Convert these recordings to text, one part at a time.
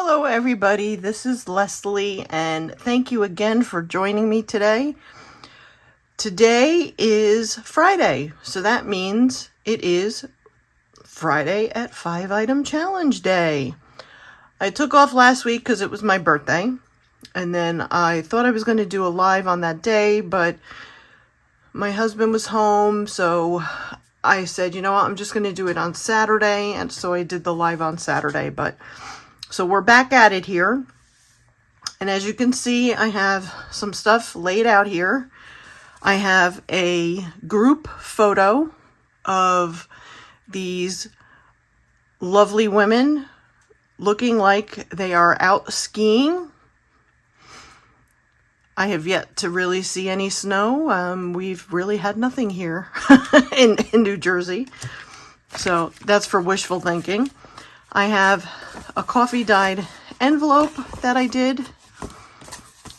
Hello everybody, this is Leslie and thank you again for joining me today. Today is Friday, so that means it is Friday at 5 Item Challenge Day. I took off last week because it was my birthday, and then I thought I was going to do a live on that day, but my husband was home, so I said, you know what, I'm just going to do it on Saturday, and so I did the live on Saturday. So we're back at it here, and as you can see, I have some stuff laid out here. I have a group photo of these lovely women looking like they are out skiing. I have yet to really see any snow. We've really had nothing here in New Jersey, so that's for wishful thinking. I have a coffee dyed envelope that I did.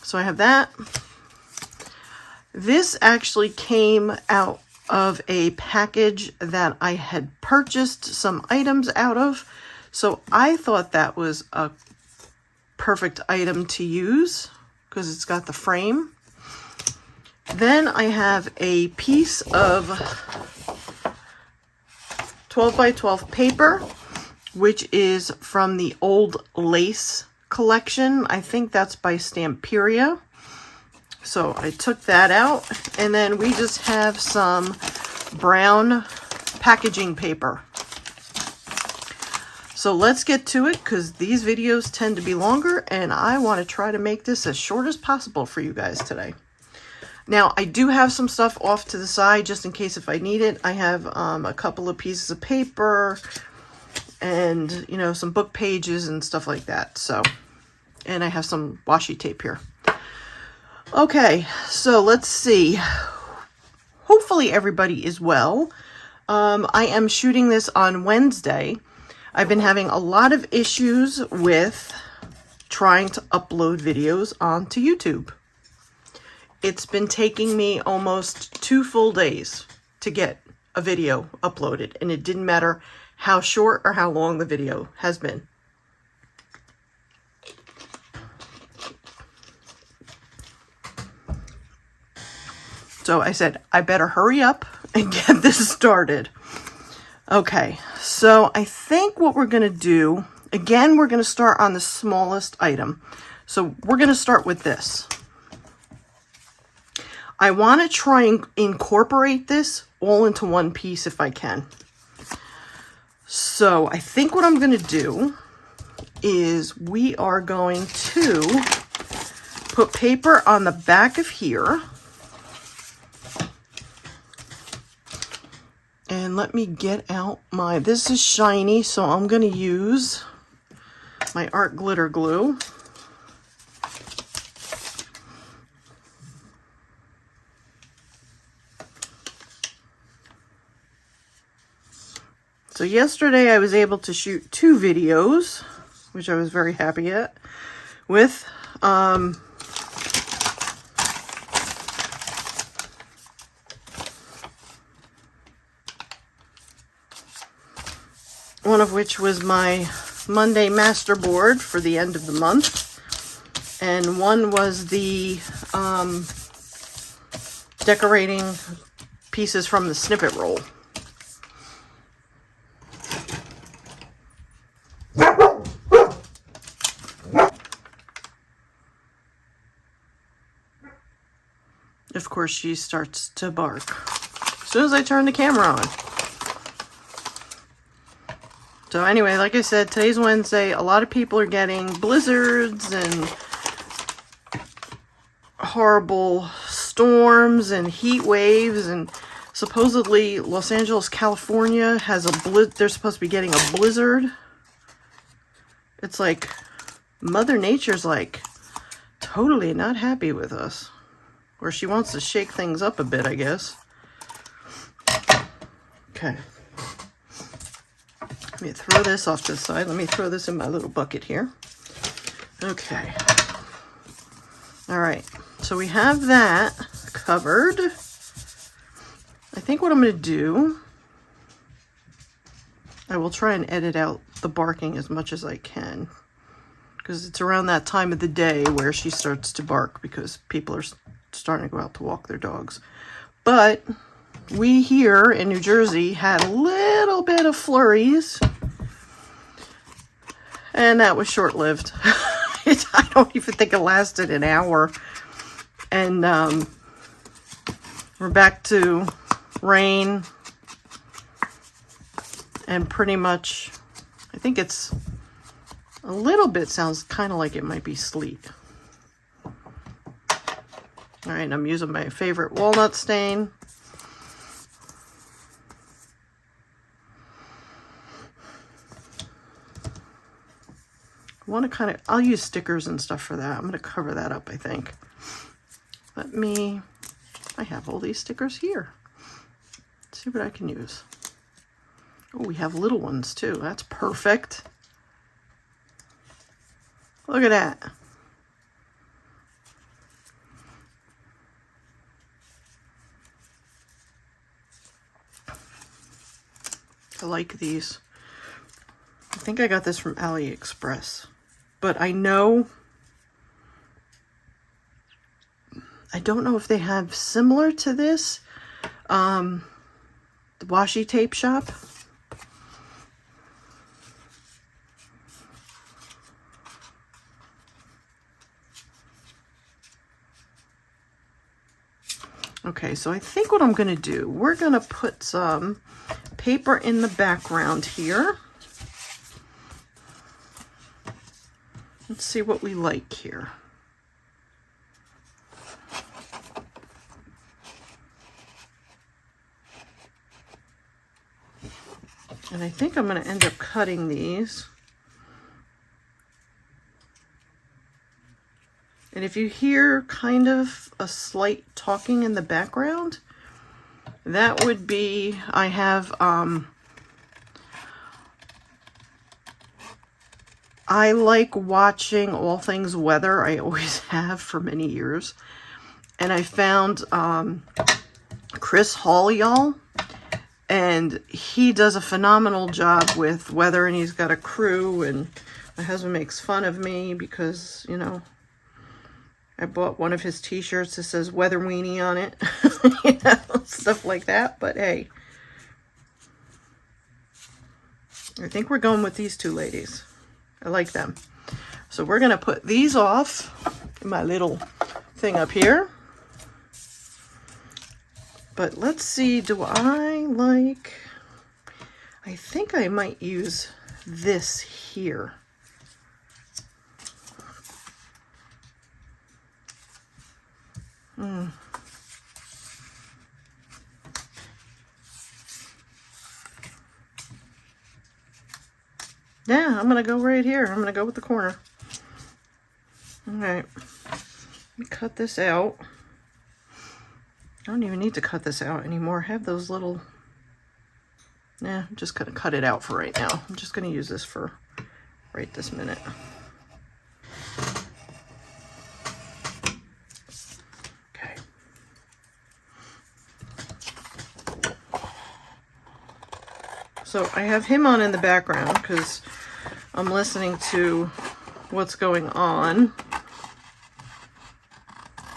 So I have that. This actually came out of a package that I had purchased some items out of. So I thought that was a perfect item to use because it's got the frame. Then I have a piece of 12 by 12 paper, which is from the old lace collection. I think that's by Stamperia. So I took that out, and then we just have some brown packaging paper. So let's get to it because these videos tend to be longer, and I want to try to make this as short as possible for you guys today. Now, I do have some stuff off to the side just in case if I need it. I have a couple of pieces of paper, and you know, some book pages and stuff like that. So, and I have some washi tape here. Okay, so let's see. Hopefully everybody is well. I am shooting this on Wednesday. I've been having a lot of issues with trying to upload videos onto YouTube. It's been taking me almost 2 full days to get a video uploaded, and it didn't matter how short or how long the video has been. So I said, I better hurry up and get this started. Okay, so I think what we're going to do, again, we're going to start on the smallest item. So we're going to start with this. I want to try and incorporate this all into one piece if I can. So I think what I'm going to do is we are going to put paper on the back of here. And let me get out my, this is shiny, so I'm going to use my art glitter glue. So yesterday I was able to shoot 2 videos, which I was very happy with. One of which was my Monday master board for the end of the month, and one was the decorating pieces from the snippet roll. Of course, she starts to bark as soon as I turn the camera on. So anyway, like I said, today's Wednesday. A lot of people are getting blizzards and horrible storms and heat waves, and supposedly Los Angeles, California has they're supposed to be getting a blizzard. It's like Mother Nature's like totally not happy with us. Or she wants to shake things up a bit, I guess. Okay. Let me throw this off to the side. Let me throw this in my little bucket here. Okay. All right. So we have that covered. I think what I'm going to do, I will try and edit out the barking as much as I can, because it's around that time of the day where she starts to bark because people are starting to go out to walk their dogs. But we here in New Jersey had a little bit of flurries, and that was short-lived. I don't even think it lasted an hour. And we're back to rain, and pretty much, I think it's a little bit, sounds kind of like it might be sleet. All right, I'm using my favorite walnut stain. I want to kind of, I'll use stickers and stuff for that. I'm going to cover that up, I think. I have all these stickers here. Let's see what I can use. Oh, we have little ones too. That's perfect. Look at that. I like these. I think I got this from AliExpress, but I know, I don't know if they have similar to this, the washi tape shop. Okay, so I think what I'm going to do, we're going to put some paper in the background here. Let's see what we like here. And I think I'm going to end up cutting these. And if you hear kind of a slight talking in the background, that would be, I have, I like watching all things weather. I always have for many years. And I found Chris Hall, y'all. And he does a phenomenal job with weather, and he's got a crew, and my husband makes fun of me because, you know, I bought one of his t-shirts that says Weather Weenie on it. You know, stuff like that. But hey, I think we're going with these two ladies. I like them. So we're going to put these off in my little thing up here. But let's see, do I like, I think I might use this here. Yeah, I'm going to go right here. I'm going to go with the corner. All right. Let me cut this out. I don't even need to cut this out anymore. I have those little... Nah, I'm just going to cut it out for right now. I'm just going to use this for right this minute. Okay. So I have him on in the background because I'm listening to what's going on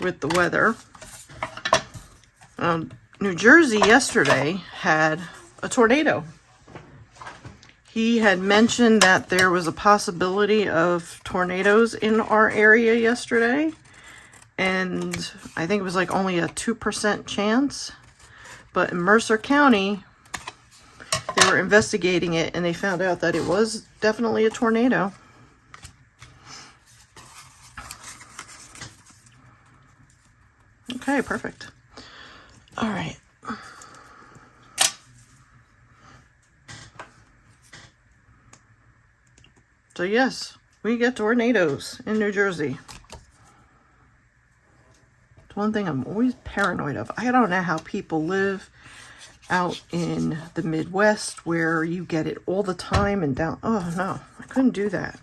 with the weather. New Jersey yesterday had a tornado. He had mentioned that there was a possibility of tornadoes in our area yesterday, and I think it was like only a 2% chance. But in Mercer County, they were investigating it, and they found out that it was definitely a tornado. Okay, perfect. All right. So yes, we get tornadoes in New Jersey. It's one thing I'm always paranoid of. I don't know how people live out in the Midwest where you get it all the time and down. Oh no, I couldn't do that.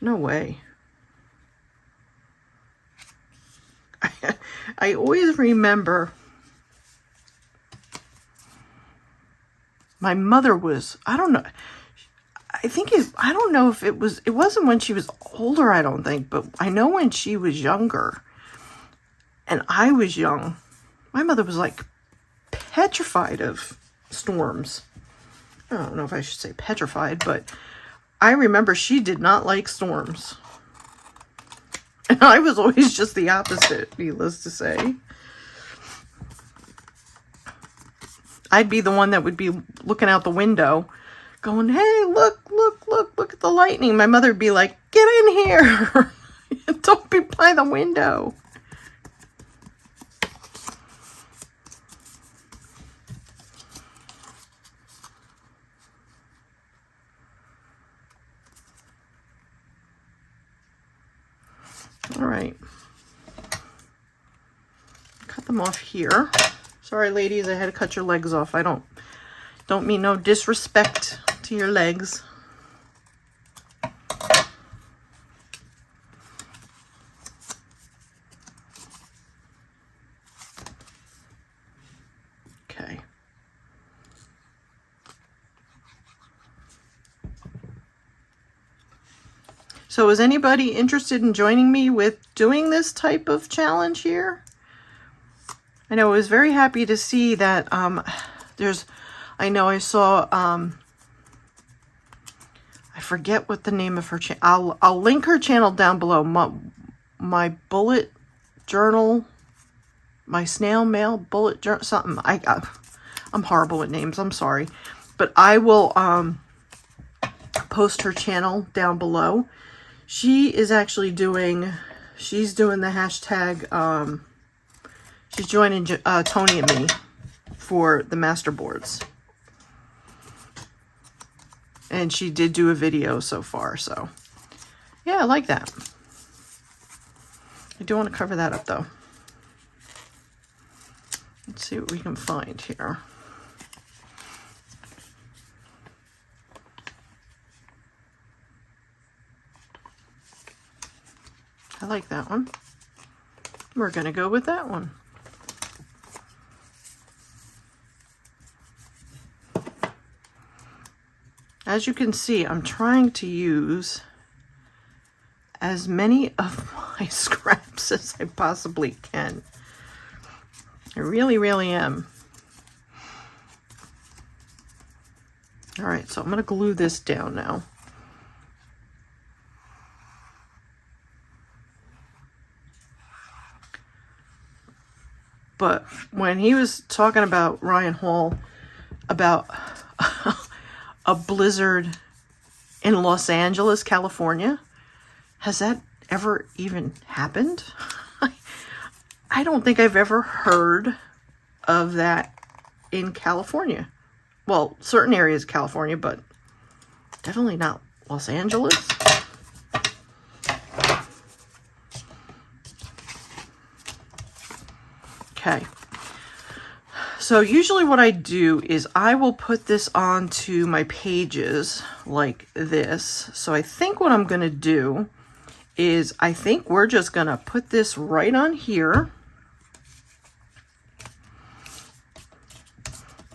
No way. I always remember my mother was, I don't know, I think I don't know if it wasn't when she was older, I don't think, but I know when she was younger and I was young, my mother was like petrified of storms. I don't know if I should say petrified, but I remember she did not like storms. And I was always just the opposite, needless to say. I'd be the one that would be looking out the window going, hey, look at the lightning. My mother would be like, get in here. Don't be by the window. All right. Cut them off here. Sorry, ladies, I had to cut your legs off. I don't mean no disrespect to your legs. Okay. So is anybody interested in joining me with doing this type of challenge here? I know I was very happy to see that I saw, I forget what the name of her channel, I'll link her channel down below, my bullet journal, my snail mail bullet journal, something. I'm horrible with names, I'm sorry. But I will post her channel down below. She is actually she's doing the hashtag, she's joining Tony and me for the master boards. And she did do a video so far, so yeah, I like that. I do want to cover that up though. Let's see what we can find here. I like that one. We're going to go with that one. As you can see, I'm trying to use as many of my scraps as I possibly can. I really, really am. All right, so I'm going to glue this down now. But when he was talking about Ryan Hall, about a blizzard in Los Angeles, California, has that ever even happened? I don't think I've ever heard of that in California. Well, certain areas of California, but definitely not Los Angeles. Okay, so usually what I do is I will put this onto my pages like this. So I think what I'm going to do is I think we're just going to put this right on here,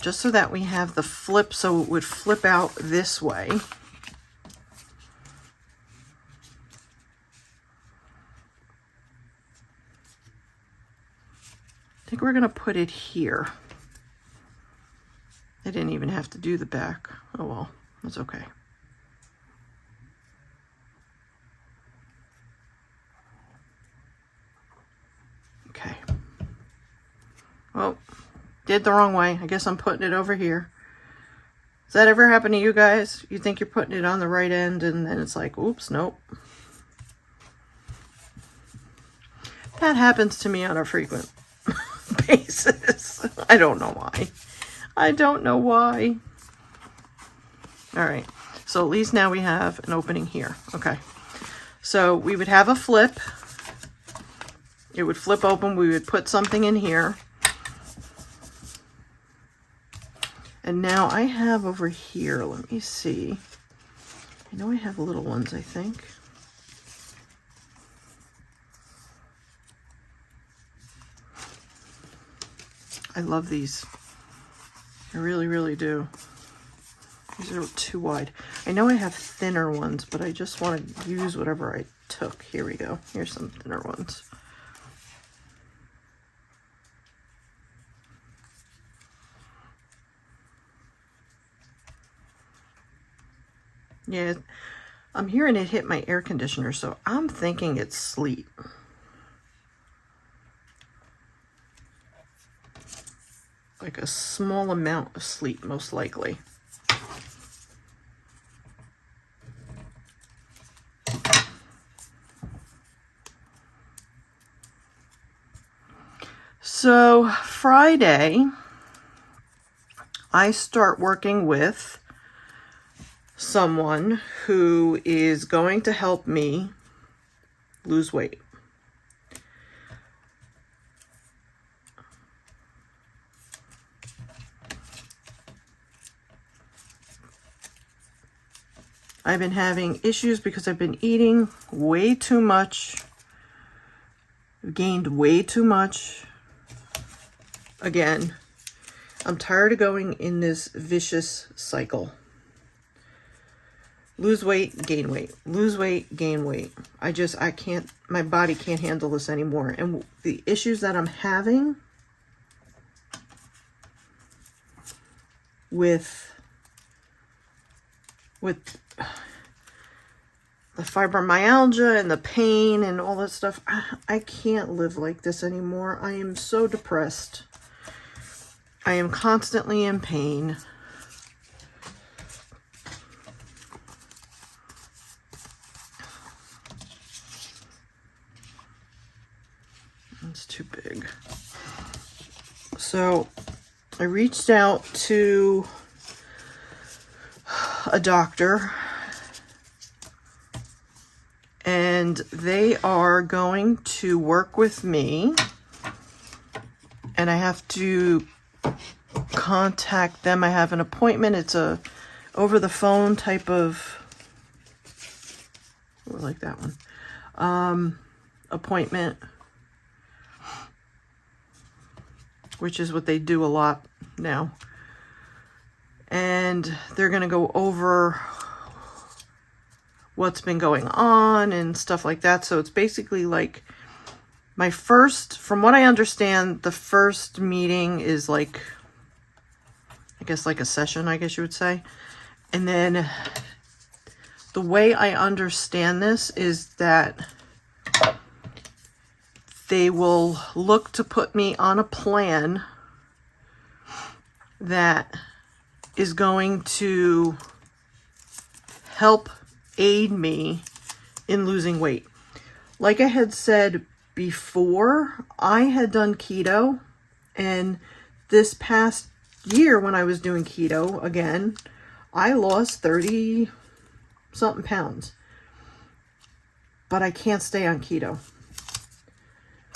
just so that we have the flip, so it would flip out this way. I think we're going to put it here. I didn't even have to do the back. Oh well, that's okay. Okay. Well, did the wrong way. I guess I'm putting it over here. Does that ever happen to you guys? You think you're putting it on the right end and then it's like, oops, nope. That happens to me on a frequent basis. I don't know why. I don't know why. All right. So at least now we have an opening here. Okay. So we would have a flip. It would flip open. We would put something in here. And now I have over here, let me see. I know I have little ones, I think. I love these. I really, really do. These are too wide. I know I have thinner ones, but I just want to use whatever I took. Here we go. Here's some thinner ones. Yeah, I'm hearing it hit my air conditioner, so I'm thinking it's sleet. Like a small amount of sleet, most likely. So Friday, I start working with someone who is going to help me lose weight. I've been having issues because I've been eating way too much, gained way too much. Again, I'm tired of going in this vicious cycle. Lose weight, gain weight. Lose weight, gain weight. I can't, my body can't handle this anymore. And the issues that I'm having with the fibromyalgia and the pain and all that stuff, I can't live like this anymore. I am so depressed. I am constantly in pain. It's too big. So I reached out to a doctor, and they are going to work with me, and I have to contact them. I have an appointment. It's a over the phone type of, I like that one, appointment, which is what they do a lot now. And they're going to go over what's been going on and stuff like that. So it's basically like my first, from what I understand, the first meeting is like, I guess like a session, I guess you would say. And then the way I understand this is that they will look to put me on a plan that is going to help aid me in losing weight. Like I had said before, I had done keto, and this past year when I was doing keto again, I lost 30 something pounds, but I can't stay on keto.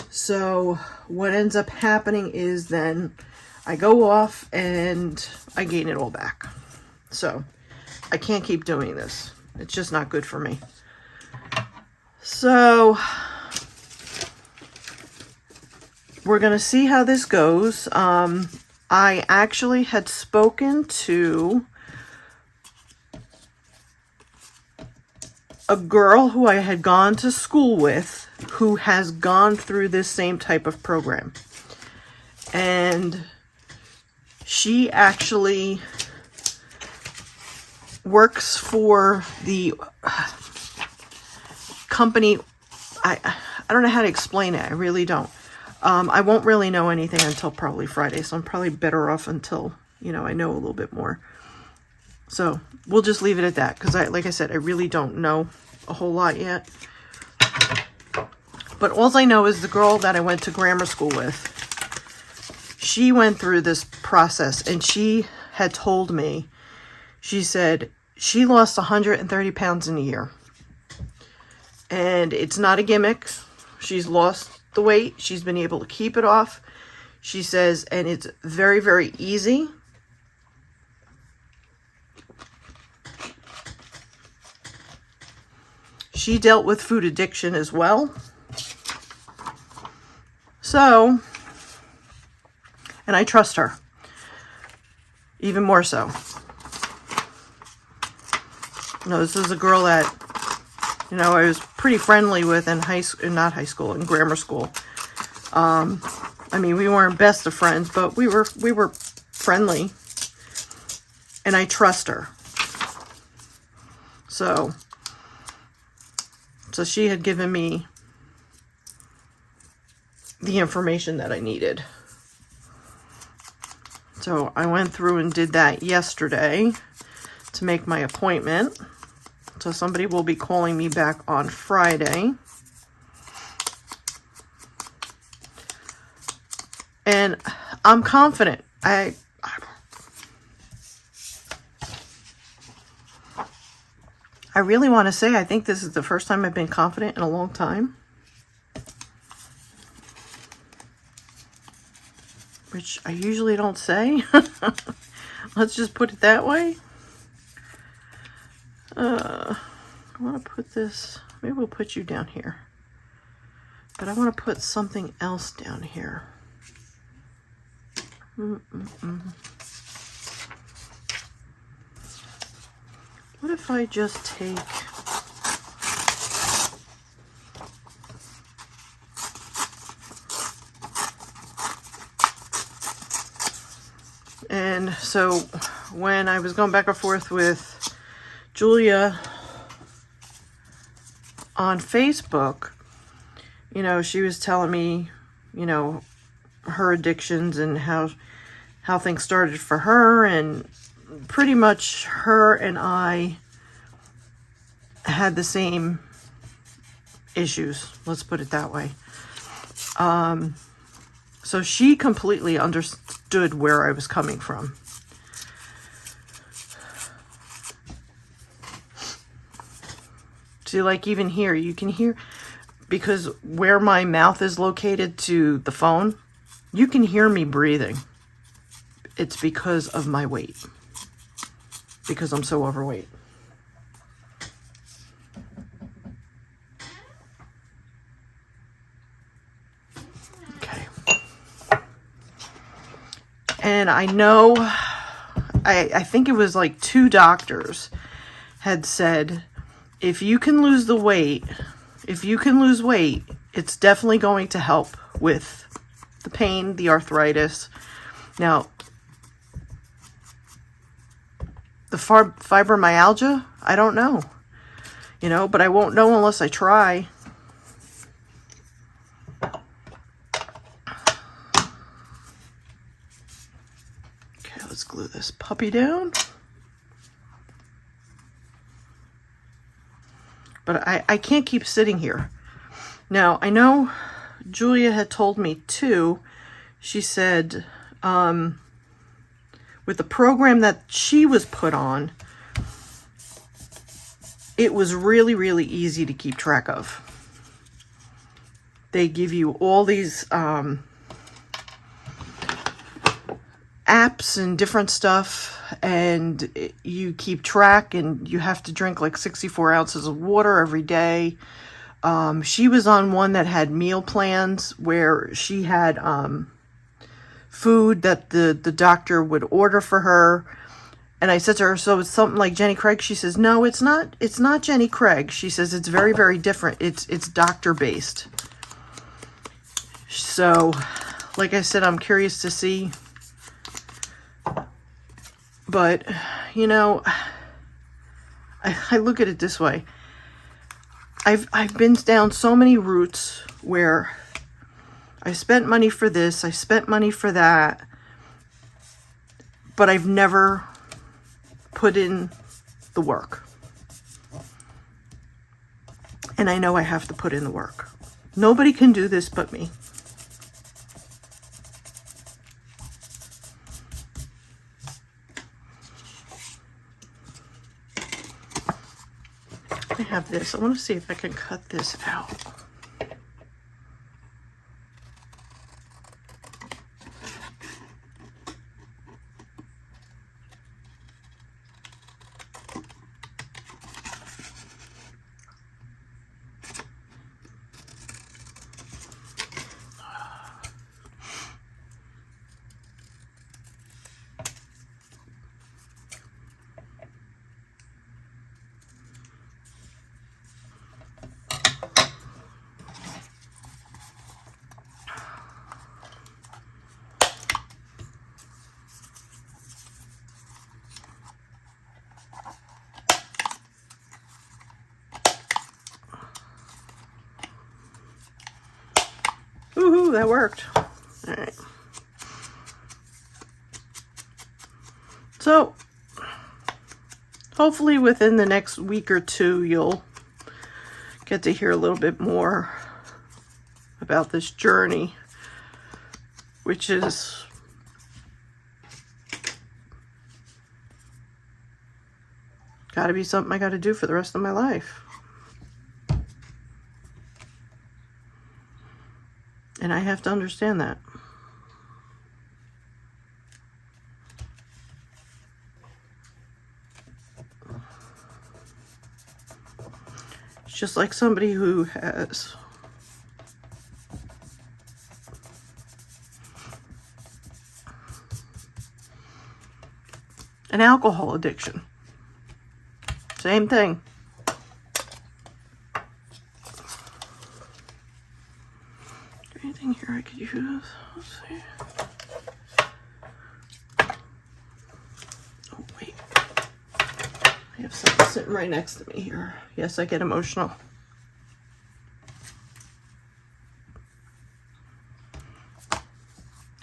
So what ends up happening is then I go off and I gain it all back. So I can't keep doing this. It's just not good for me. So we're going to see how this goes. I actually had spoken to a girl who I had gone to school with who has gone through this same type of program. And she actually works for the company. I don't know how to explain it. I really don't. I won't really know anything until probably Friday, so I'm probably better off until, I know a little bit more. So we'll just leave it at that, because like I said, I really don't know a whole lot yet. But all I know is the girl that I went to grammar school with, she went through this process, and she had told me, she said she lost 130 pounds in a year. And it's not a gimmick. She's lost the weight. She's been able to keep it off. She says, and it's very, very easy. She dealt with food addiction as well. So, and I trust her even more so. No, this is a girl that, you know, I was pretty friendly with in not high school, in grammar school. I mean, we weren't best of friends, but we were friendly, and I trust her. So she had given me the information that I needed. So I went through and did that yesterday to make my appointment. So somebody will be calling me back on Friday. And I'm confident. I really want to say I think this is the first time I've been confident in a long time. Which I usually don't say. Let's just put it that way. I want to put this, maybe we'll put you down here. But I want to put something else down here. What if I just take and so when I was going back and forth with Julia on Facebook, you know, she was telling me, you know, her addictions and how things started for her, and pretty much her and I had the same issues, let's put it that way. So she completely understood where I was coming from. See, like even here, you can hear, because where my mouth is located to the phone, you can hear me breathing. It's because of my weight. Because I'm so overweight. Okay. And I know, I think it was like 2 doctors had said, if you can lose weight, it's definitely going to help with the pain, the arthritis. Now, the fibromyalgia, I don't know. You know, but I won't know unless I try. Okay, let's glue this puppy down. But I can't keep sitting here. Now, I know Julia had told me too, she said, with the program that she was put on, it was really, really easy to keep track of. They give you all these apps and different stuff, and you keep track, and you have to drink like 64 ounces of water every day. She was on one that had meal plans where she had food that the doctor would order for her. And I said to her, so it's something like Jenny Craig? She says, no, it's not Jenny Craig. She says it's very, very different. It's doctor based. So, like I said, I'm curious to see. But, you know, I look at it this way. I've been down so many routes where I spent money for this, I spent money for that, but I've never put in the work. And I know I have to put in the work. Nobody can do this but me. I have this. I want to see if I can cut this out. Ooh, that worked. All right. So, hopefully within the next week or two, you'll get to hear a little bit more about this journey, which is got to be something I got to do for the rest of my life. And I have to understand that. It's just like somebody who has an alcohol addiction. Same thing. Anything here I could use? Let's see. Oh, wait. I have something sitting right next to me here. Yes, I get emotional.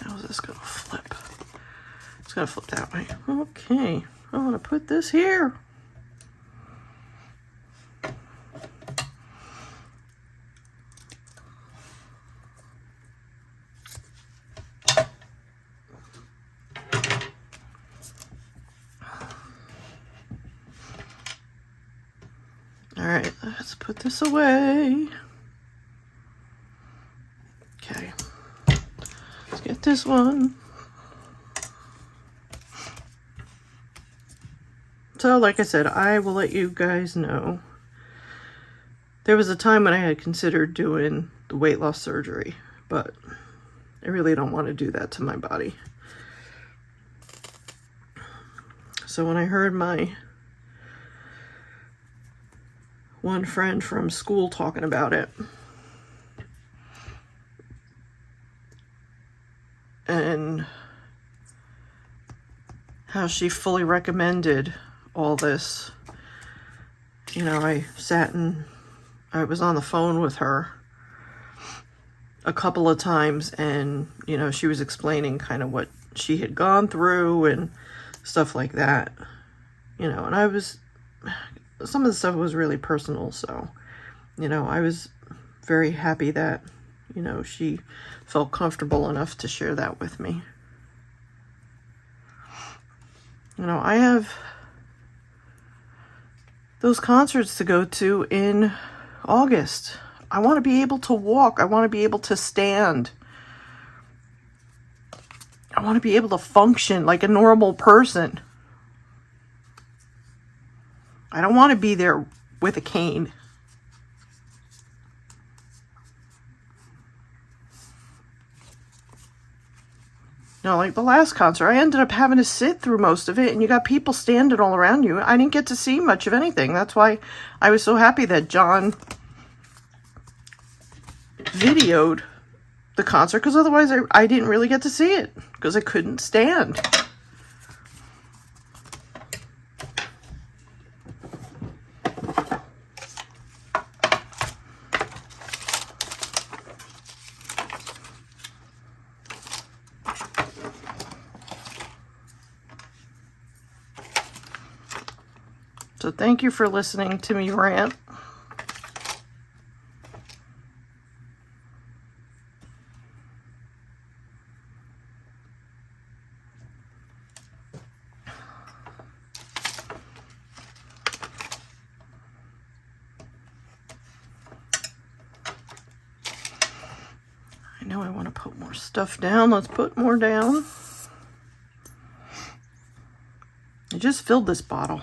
How is this going to flip? It's going to flip that way. Okay. I want to put this here. All right, let's put this away. Okay, let's get this one. So, like I said, I will let you guys know. There was a time when I had considered doing the weight loss surgery, but I really don't want to do that to my body. So when I heard my one friend from school talking about it, and how she fully recommended all this, you know, I sat and I was on the phone with her a couple of times, and, you know, she was explaining kind of what she had gone through and stuff like that, you know, and some of the stuff was really personal, so, you know, I was very happy that, you know, she felt comfortable enough to share that with me. You know, I have those concerts to go to in August. I want to be able to walk. I want to be able to stand. I want to be able to function like a normal person. I don't want to be there with a cane. No, like the last concert, I ended up having to sit through most of it, and you got people standing all around you. I didn't get to see much of anything. That's why I was so happy that John videoed the concert, because otherwise I didn't really get to see it, because I couldn't stand. So thank you for listening to me rant. I know I want to put more stuff down. Let's put more down. I just filled this bottle.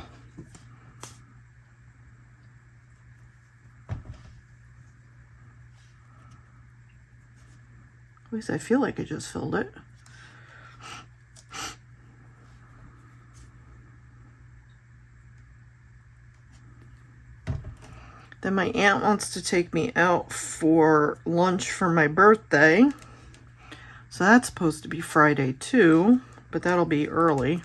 At least I feel like I just filled it. Then my aunt wants to take me out for lunch for my birthday. So that's supposed to be Friday too, but that'll be early.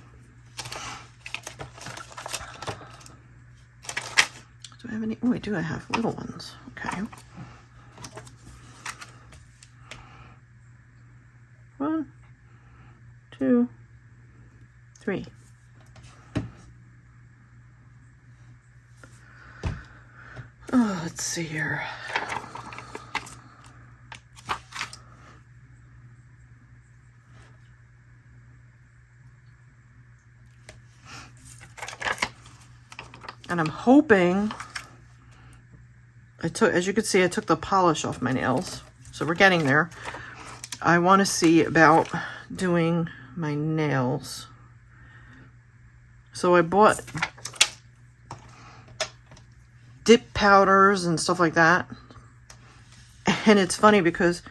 Do I have any? Oh, I do. I have little ones. Okay. let's see here. And I'm hoping, as you can see, I took the polish off my nails. So we're getting there. I want to see about doing my nails. So I bought dip powders and stuff like that. And it's funny because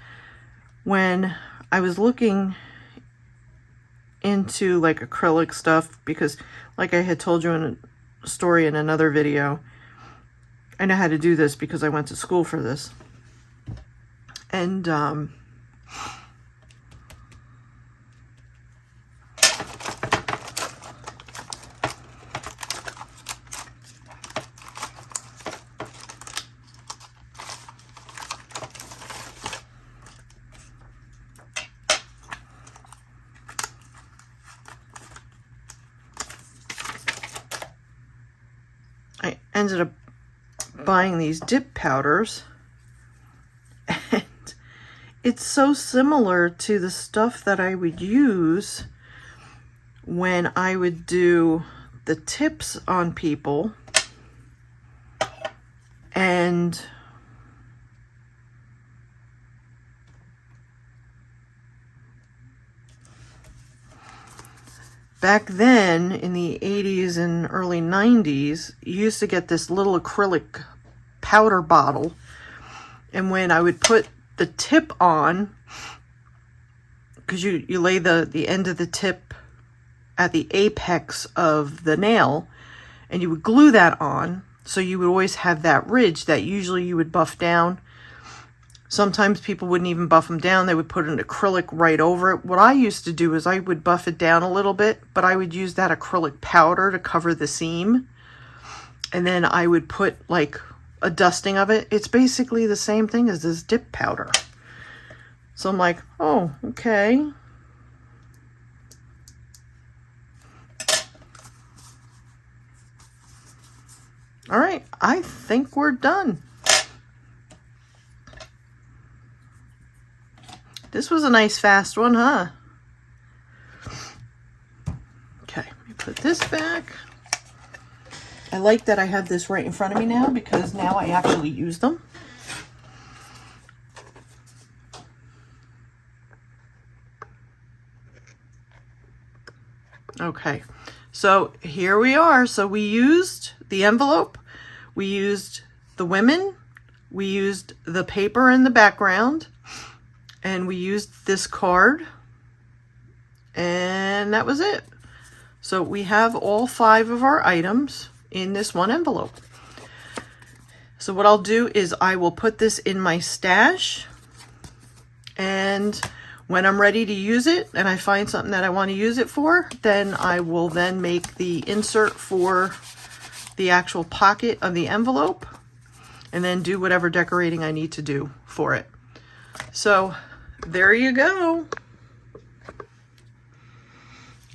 when I was looking into like acrylic stuff, because like I had told you in a story in another video, I know how to do this because I went to school for this. And I ended up buying these dip powders, and it's so similar to the stuff that I would use when I would do the tips on people. And back then, in the 80s and early 90s, you used to get this little acrylic powder bottle. And when I would put the tip on, because you lay the end of the tip at the apex of the nail, and you would glue that on, so you would always have that ridge that usually you would buff down. Sometimes people wouldn't even buff them down. They would put an acrylic right over it. What I used to do is I would buff it down a little bit, but I would use that acrylic powder to cover the seam. And then I would put like a dusting of it. It's basically the same thing as this dip powder. So I'm like, oh, okay. All right, I think we're done. This was a nice fast one, huh? Okay, let me put this back. I like that I have this right in front of me now because now I actually use them. Okay, so here we are. So we used the envelope, we used the women, we used the paper in the background, and we used this card, and that was it. So we have all 5 of our items in this one envelope. So what I'll do is I will put this in my stash, and when I'm ready to use it and I find something that I want to use it for, then I will then make the insert for the actual pocket of the envelope and then do whatever decorating I need to do for it. So there you go.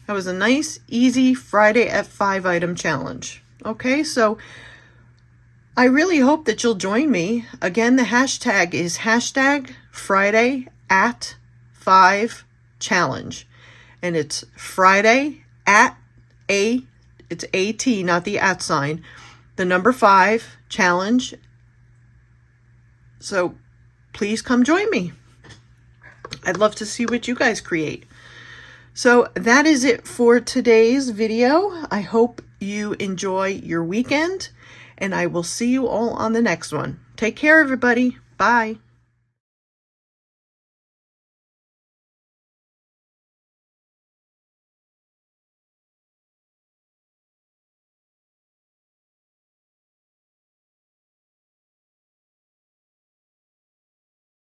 That was a nice, easy Friday at 5 item challenge. Okay, so I really hope that you'll join me. Again, the hashtag is hashtag Friday at 5 challenge. And it's Friday at it's AT, not the at sign, the number 5 challenge. So please come join me. I'd love to see what you guys create. So that is it for today's video. I hope you enjoy your weekend, and I will see you all on the next one. Take care, everybody. Bye.